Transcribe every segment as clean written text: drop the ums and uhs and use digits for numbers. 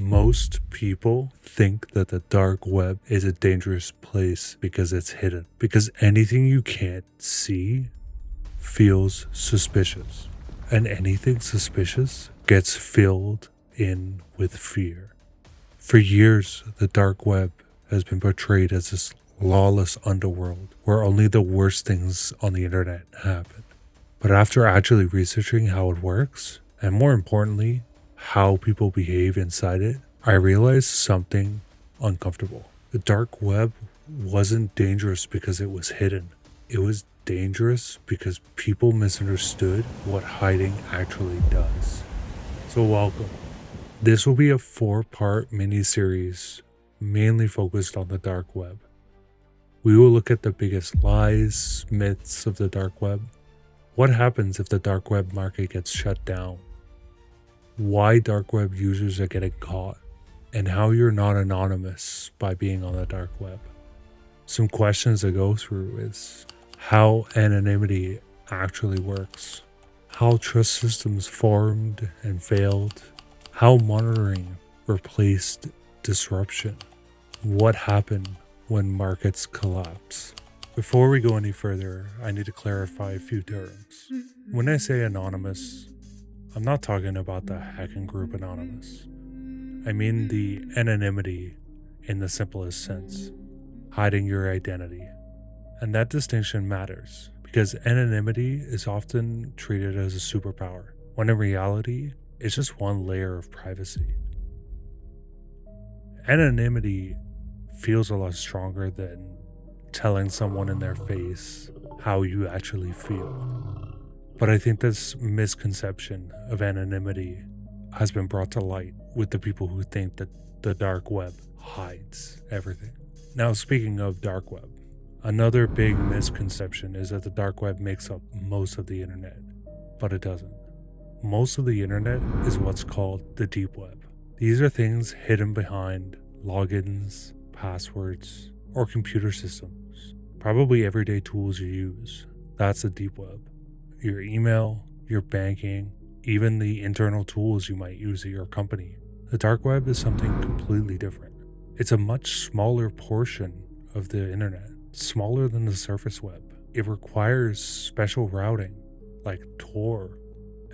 Most people think that the dark web is a dangerous place because it's hidden, because anything you can't see feels suspicious, and anything suspicious gets filled in with fear. For years, the dark web has been portrayed as this lawless underworld where only the worst things on the internet happen. But after actually researching how it works, and more importantly, how people behave inside it, I realized something uncomfortable. The dark web wasn't dangerous because it was hidden. It was dangerous because people misunderstood what hiding actually does. So welcome. This will be a 4-part mini-series mainly focused on the dark web. We will look at the biggest lies, myths of the dark web. What happens if the dark web market gets shut down? Why dark web users are getting caught, and how you're not anonymous by being on the dark web. Some questions to go through is how anonymity actually works, how trust systems formed and failed, how monitoring replaced disruption, what happened when markets collapse. Before we go any further, I need to clarify a few terms. When I say anonymous, I'm not talking about the hacking group Anonymous. I mean the anonymity in the simplest sense, hiding your identity. And that distinction matters because anonymity is often treated as a superpower, when in reality, it's just one layer of privacy. Anonymity feels a lot stronger than telling someone in their face how you actually feel. But I think this misconception of anonymity has been brought to light with the people who think that the dark web hides everything. Now, speaking of dark web, another big misconception is that the dark web makes up most of the internet, but it doesn't. Most of the internet is what's called the deep web. These are things hidden behind logins, passwords, or computer systems. Probably everyday tools you use. That's the deep web. Your email, your banking, even the internal tools you might use at your company. The dark web is something completely different. It's a much smaller portion of the internet, smaller than the surface web. It requires special routing, like Tor,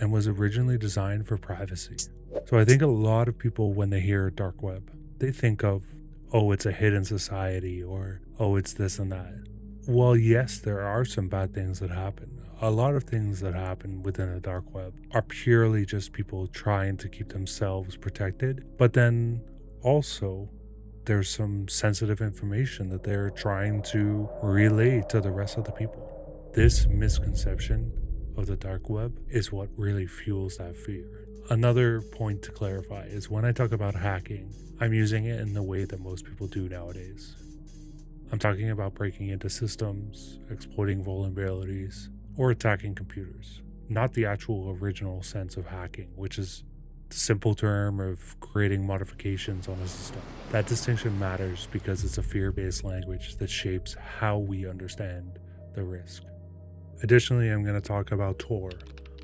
and was originally designed for privacy. So I think a lot of people, when they hear dark web, they think of, oh, it's a hidden society, or oh, it's this and that. Well, yes, there are some bad things that happen. A lot of things that happen within the dark web are purely just people trying to keep themselves protected. But then also, there's some sensitive information that they're trying to relay to the rest of the people. This misconception of the dark web is what really fuels that fear. Another point to clarify is when I talk about hacking, I'm using it in the way that most people do nowadays. I'm talking about breaking into systems, exploiting vulnerabilities, or attacking computers. Not the actual original sense of hacking, which is the simple term of creating modifications on a system. That distinction matters because it's a fear-based language that shapes how we understand the risk. Additionally, I'm going to talk about Tor.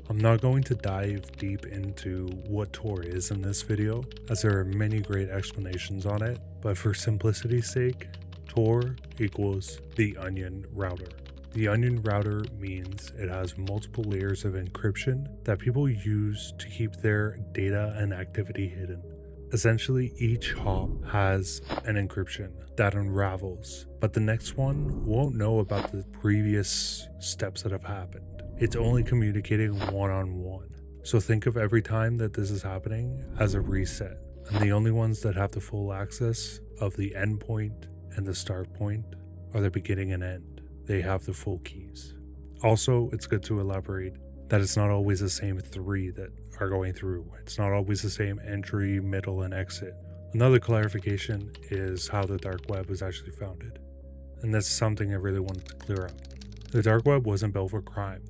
I'm not going to dive deep into what Tor is in this video, as there are many great explanations on it, but for simplicity's sake, Tor equals the onion router. The onion router means it has multiple layers of encryption that people use to keep their data and activity hidden. Essentially, each hop has an encryption that unravels, but the next one won't know about the previous steps that have happened. It's only communicating one-on-one. So think of every time that this is happening as a reset, and the only ones that have the full access of the endpoint and the start point are the beginning and end. They have the full keys. Also, it's good to elaborate that it's not always the same three that are going through. It's not always the same entry, middle, and exit. Another clarification is how the dark web was actually founded. And that's something I really wanted to clear up. The dark web wasn't built for crime.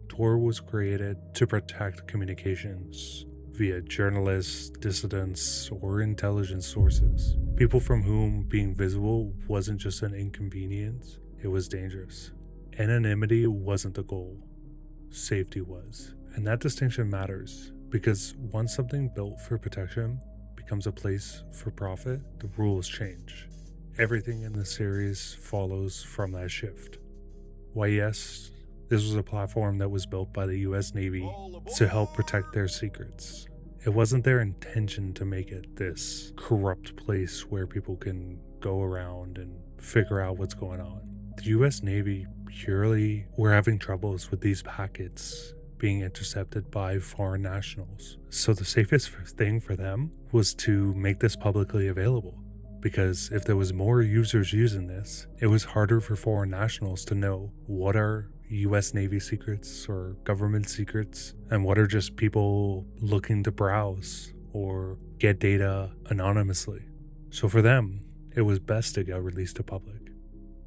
Tor was created to protect communications via journalists, dissidents, or intelligence sources. People from whom being visible wasn't just an inconvenience, it was dangerous. Anonymity wasn't the goal, safety was. And that distinction matters because once something built for protection becomes a place for profit, the rules change. Everything in the series follows from that shift. Why, yes, this was a platform that was built by the US Navy to help protect their secrets. It wasn't their intention to make it this corrupt place where people can go around and figure out what's going on. The US Navy purely were having troubles with these packets being intercepted by foreign nationals. So the safest thing for them was to make this publicly available. Because if there was more users using this, it was harder for foreign nationals to know what are US Navy secrets or government secrets and what are just people looking to browse or get data anonymously. So for them, it was best to get released to public.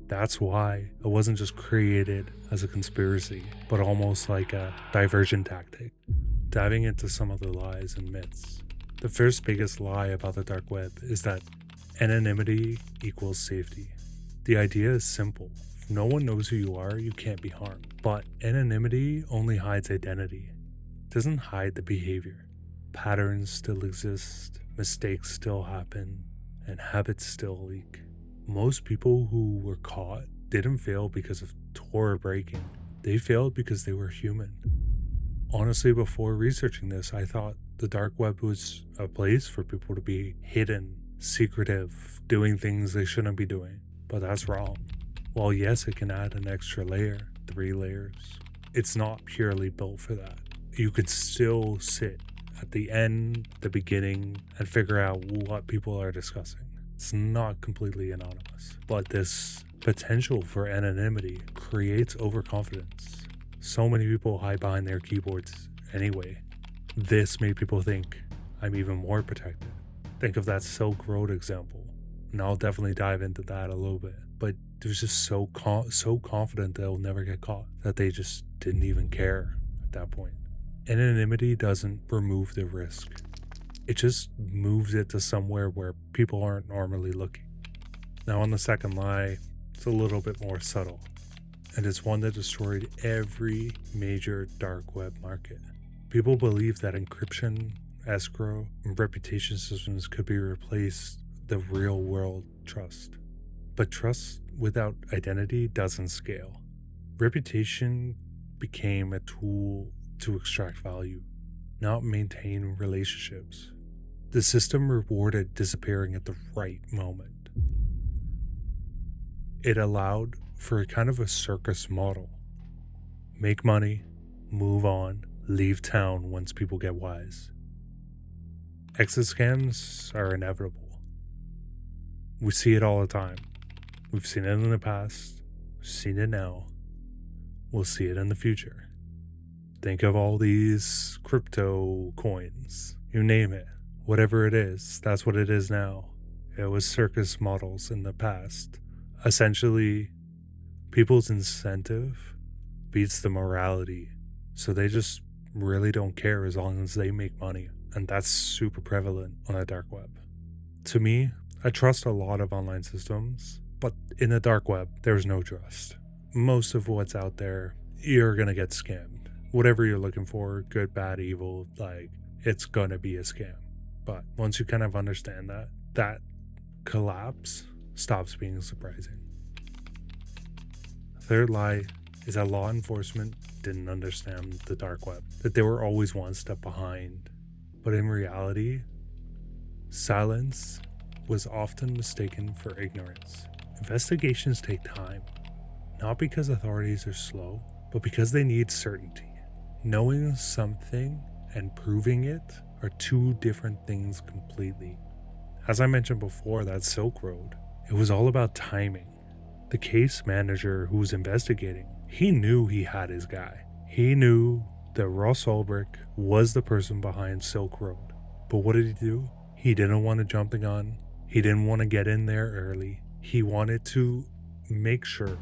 That's why it wasn't just created as a conspiracy, but almost like a diversion tactic. Diving into some of the lies and myths. The first biggest lie about the dark web is that anonymity equals safety. The idea is simple. If no one knows who you are, you can't be harmed. But anonymity only hides identity. It doesn't hide the behavior. Patterns still exist, mistakes still happen, and habits still leak. Most people who were caught didn't fail because of Tor breaking. They failed because they were human. Honestly, before researching this, I thought the dark web was a place for people to be hidden, secretive, doing things they shouldn't be doing. But that's wrong. While yes, it can add an extra layer, 3 layers, it's not purely built for that. You could still sit at the end, the beginning, and figure out what people are discussing. It's not completely anonymous, but this potential for anonymity creates overconfidence. So many people hide behind their keyboards anyway. This made people think, I'm even more protected. Think of that Silk Road example, and I'll definitely dive into that a little bit. But it was just so confident they'll never get caught that they just didn't even care at that point. Anonymity doesn't remove the risk. It just moves it to somewhere where people aren't normally looking. Now on the second lie, it's a little bit more subtle, and it's one that destroyed every major dark web market. People believe that encryption, escrow, and reputation systems could be replaced with the real world trust. But trust without identity doesn't scale. Reputation became a tool to extract value, not maintain relationships. The system rewarded disappearing at the right moment. It allowed for a kind of a circus model. Make money, move on, leave town once people get wise. Exit scams are inevitable. We see it all the time. We've seen it in the past, we've seen it now, we'll see it in the future. Think of all these crypto coins, you name it. Whatever it is, that's what it is now. It was circus models in the past. Essentially, people's incentive beats the morality. So they just really don't care as long as they make money. And that's super prevalent on the dark web. To me, I trust a lot of online systems, but in the dark web, there's no trust. Most of what's out there, you're gonna get scammed. Whatever you're looking for, good, bad, evil, it's gonna be a scam. But once you kind of understand that collapse stops being surprising. Third lie is that law enforcement didn't understand the dark web, that they were always one step behind. But in reality, silence was often mistaken for ignorance. Investigations take time, not because authorities are slow, but because they need certainty. Knowing something and proving it are two different things completely. As I mentioned before, that Silk Road, it was all about timing. The case manager who was investigating, he knew he had his guy. He knew that Ross Ulbricht was the person behind Silk Road. But what did he do? He didn't want to jump the gun. He didn't want to get in there early. He wanted to make sure.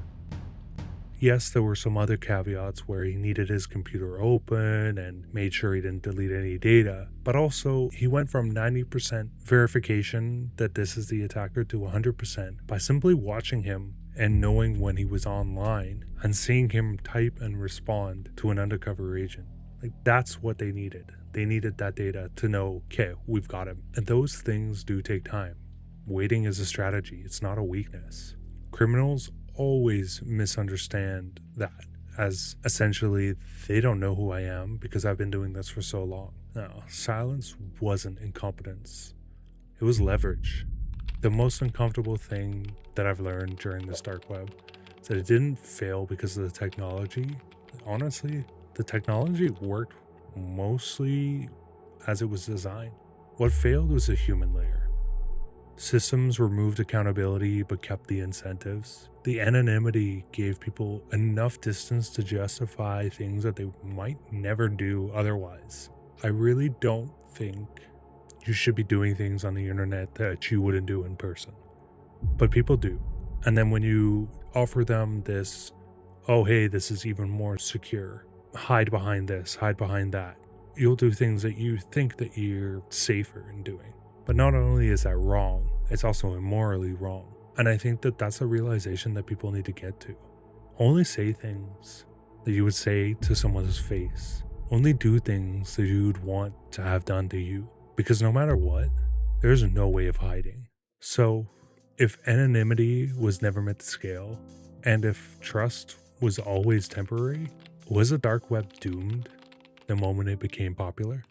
Yes, there were some other caveats where he needed his computer open and made sure he didn't delete any data, but also he went from 90% verification that this is the attacker to 100% by simply watching him and knowing when he was online and seeing him type and respond to an undercover agent. That's what they needed. They needed that data to know, okay, we've got him. And those things do take time. Waiting is a strategy, it's not a weakness. Criminals always misunderstand that as essentially they don't know who I am because I've been doing this for so long. No, silence wasn't incompetence, it was leverage. The most uncomfortable thing that I've learned during this dark web is that it didn't fail because of the technology. Honestly, the technology worked mostly as it was designed. What failed was the human layer. Systems removed accountability but kept the incentives. The anonymity gave people enough distance to justify things that they might never do otherwise. I really don't think you should be doing things on the internet that you wouldn't do in person. But people do. And then when you offer them this, oh hey, this is even more secure, hide behind this, hide behind that, you'll do things that you think that you're safer in doing. But not only is that wrong, it's also immorally wrong. And I think that that's a realization that people need to get to. Only say things that you would say to someone's face. Only do things that you'd want to have done to you. Because no matter what, there's no way of hiding. So if anonymity was never meant to scale, and if trust was always temporary, was the dark web doomed the moment it became popular?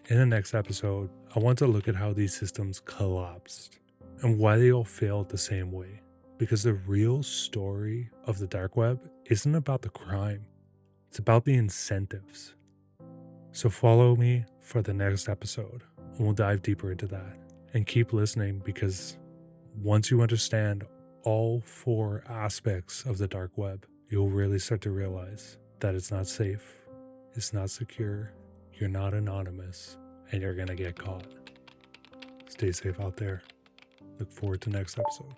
In the next episode, I want to look at how these systems collapsed and why they all failed the same way. Because the real story of the dark web isn't about the crime, it's about the incentives. So follow me for the next episode, and we'll dive deeper into that. And keep listening, because once you understand all 4 aspects of the dark web, you'll really start to realize that it's not safe, it's not secure, you're not anonymous, and you're gonna get caught. Stay safe out there. Look forward to next episode.